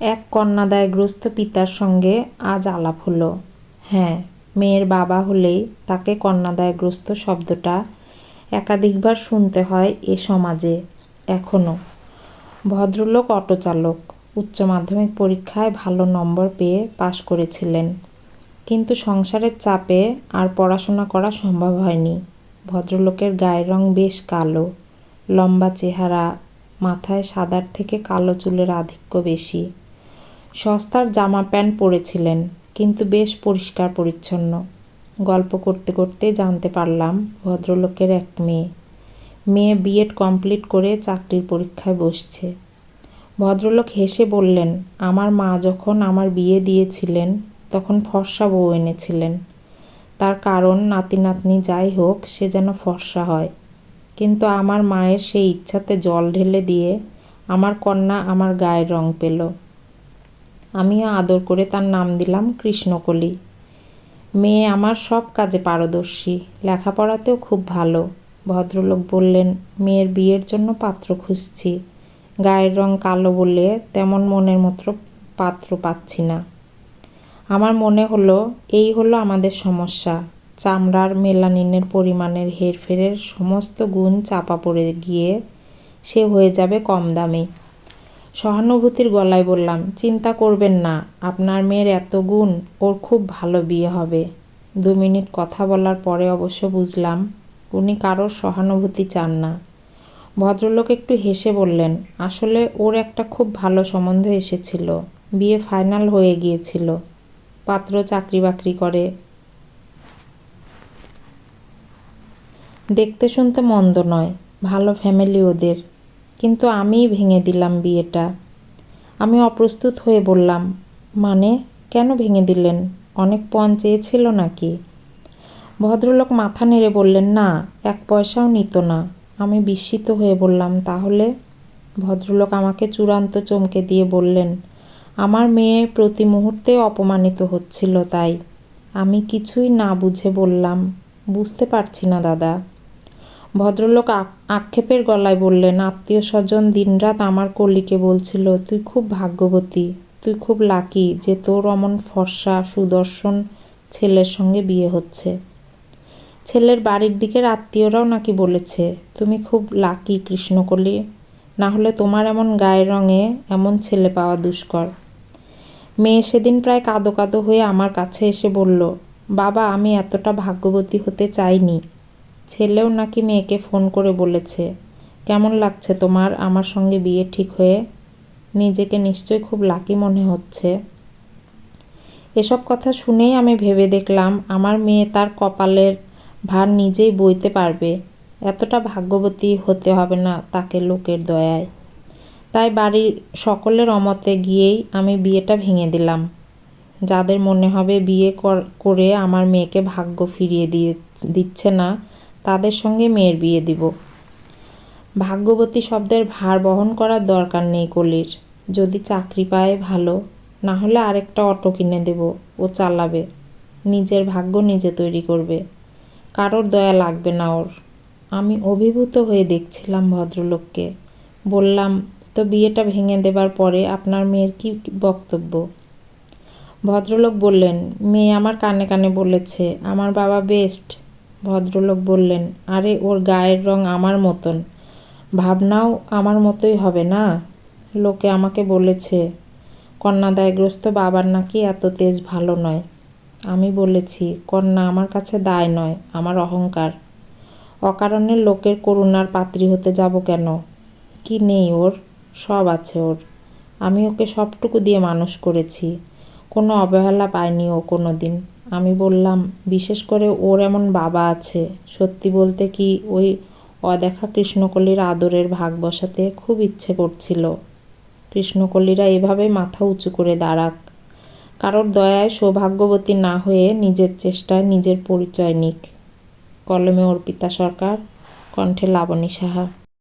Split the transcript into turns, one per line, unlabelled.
এক কন্যাদায়গ্রস্ত পিতার সঙ্গে আজ আলাপ হলো। হ্যাঁ, মেয়ের বাবা হলেই তাকে কন্যাদায়গ্রস্ত শব্দটা একাধিকবার শুনতে হয় এ সমাজে এখনও। ভদ্রলোক অটোচালক, উচ্চ মাধ্যমিক পরীক্ষায় ভালো নম্বর পেয়ে পাশ করেছিলেন, কিন্তু সংসারের চাপে আর পড়াশোনা করা সম্ভব হয়নি। ভদ্রলোকের গায়ের রং বেশ কালো, লম্বা চেহারা, মাথায় সাদার থেকে কালো চুলের আধিক্য বেশি। সস্তার জামা প্যান্ট পরেছিলেন, কিন্তু বেশ পরিষ্কার পরিচ্ছন্ন। গল্প করতে করতে জানতে পারলাম ভদ্রলোকের এক মেয়ে বিএড কমপ্লিট করে চাকরির পরীক্ষায় বসছে। ভদ্রলোক হেসে বললেন, আমার মা যখন আমার বিয়ে দিয়েছিলেন তখন ফর্সা বউ এনেছিলেন। তার কারণ নাতি নাতনি যাই হোক সে যেন ফর্সা হয়। কিন্তু আমার মায়ের সেই ইচ্ছাতে জল ঢেলে দিয়ে আমার কন্যা আমার গায়ের রং পেল। আমিও আদর করে তার নাম দিলাম কৃষ্ণকলি। মেয়ে আমার সব কাজে পারদর্শী, লেখাপড়াতেও খুব ভালো। ভদ্রলোক বললেন, মেয়ের বিয়ের জন্য পাত্র খুঁজছি। গায়ের রং কালো বলে তেমন মনের মতো পাত্র পাচ্ছি না। আমার মনে হলো এই হলো আমাদের সমস্যা। চামড়ার মেলানিনের পরিমাণের হেরফেরের সমস্ত গুণ চাপা পড়ে গিয়ে সে হয়ে যাবে কম দামি। সহানুভূতির গলায় বললাম, চিন্তা করবেন না, আপনার মেয়ের এত গুণ, ওর খুব ভালো বিয়ে হবে। 2 মিনিট কথা বলার পরে অবশ্য বুঝলাম উনি কারোর সহানুভূতি চান না। ভদ্রলোক একটু হেসে বললেন, আসলে ওর একটা খুব ভালো সম্বন্ধ এসেছিল, বিয়ে ফাইনাল হয়ে গিয়েছিল। পাত্র চাকরি বাকরি করে, দেখতে শুনতে মন্দ নয়, ভালো ফ্যামিলি ওদের। কিন্তু আমিই ভেঙে দিলাম বিয়েটা। আমি অপ্রস্তুত হয়ে বললাম, মানে কেন ভেঙে দিলেন? অনেক পণ চেয়েছিল নাকি? ভদ্রলোক মাথা নেড়ে বললেন, না, 1 পয়সাও নিত না। আমি বিস্মিত হয়ে বললাম, তাহলে? ভদ্রলোক আমাকে চূড়ান্ত চমকে দিয়ে বললেন, আমার মেয়ে প্রতি মুহূর্তে অপমানিত হচ্ছিল তাই। আমি কিছুই না বুঝে বললাম, বুঝতে পারছি না দাদা। ভদ্রলোক আক্ষেপের গলায় বললেন, আত্মীয় স্বজন দিনরাত আমার কলিকে বলছিল, তুই খুব ভাগ্যবতী, তুই খুব লাকি যে তোর অমন ফর্সা সুদর্শন ছেলের সঙ্গে বিয়ে হচ্ছে। ছেলের বাড়ির দিকের আত্মীয়রাও নাকি বলেছে, তুমি খুব লাকি কৃষ্ণকলি, না হলে তোমার এমন গায়ের রঙে এমন ছেলে পাওয়া দুষ্কর। মেয়ে সেদিন প্রায় কাঁদো কাঁদো হয়ে আমার কাছে এসে বলল, বাবা, আমি এতটা ভাগ্যবতী হতে চাইনি। ছেলেও নাকি মেয়েকে ফোন করে বলেছে, কেমন লাগছে তোমার আমার সঙ্গে বিয়ে ঠিক হয়ে? নিজেকে নিশ্চয়ই খুব লাকি মনে হচ্ছে। এসব কথা শুনেই আমি ভেবে দেখলাম আমার মেয়ে তার কপালের ভার নিজেই বইতে পারবে, এতটা ভাগ্যবতী হতে হবে না তাকে লোকের দয়ায়। তাই বাড়ির সকলের অমতে গিয়েই আমি বিয়েটা ভেঙে দিলাম। যাদের মনে হবে বিয়ে করে আমার মেয়েকে ভাগ্য ফিরিয়ে দিচ্ছে না, তাদের সঙ্গে মেয়ের বিয়ে দিব। ভাগ্যবতী শব্দের ভার বহন করার দরকার নেই কলির। যদি চাকরি পায় ভালো, না হলে আরেকটা অটো কিনে দেব, ও চালাবে। নিজের ভাগ্য নিজে তৈরি করবে, কারোর দয়া লাগবে না ওর। আমি অভিভূত হয়ে দেখছিলাম ভদ্রলোককে। বললাম, তো বিয়েটা ভেঙে দেবার পরে আপনার মেয়ের কি বক্তব্য? ভদ্রলোক বললেন, মেয়ে আমার কানে কানে বলেছে আমার বাবা বেস্ট। ভদ্রলোক বললেন, আরে ওর গায়ের রং আমার মতন, ভাবনাও আমার মতোই হবে না? লোকে আমাকে বলেছে কন্যাদায়গ্রস্ত বাবার নাকি এত তেজ ভালো নয়। আমি বলেছি, কন্যা আমার কাছে দায় নয়, আমার অহংকার। অকারণে লোকের করুণার পাত্রী হতে যাব কেন? কি নেই ওর? সব আছে ওর। আমি ওকে সবটুকু দিয়ে মানুষ করেছি, কোনো অবহেলা পায়নি ও কোনো দিন। আমি বললাম, বিশেষ করে ওর এমন বাবা আছে। সত্যি বলতে কি, ওই অদেখা কৃষ্ণকলির আদরের ভাগ বসাতে খুব ইচ্ছে করছিল। কৃষ্ণকলিরা এভাবে মাথা উঁচু করে দাঁড়াক, কারোর দয়ায় সৌভাগ্যবতী না হয়ে নিজের চেষ্টায় নিজের পরিচয় নিক। কলমে অর্পিতা সরকার, কণ্ঠে লাবণী সাহা।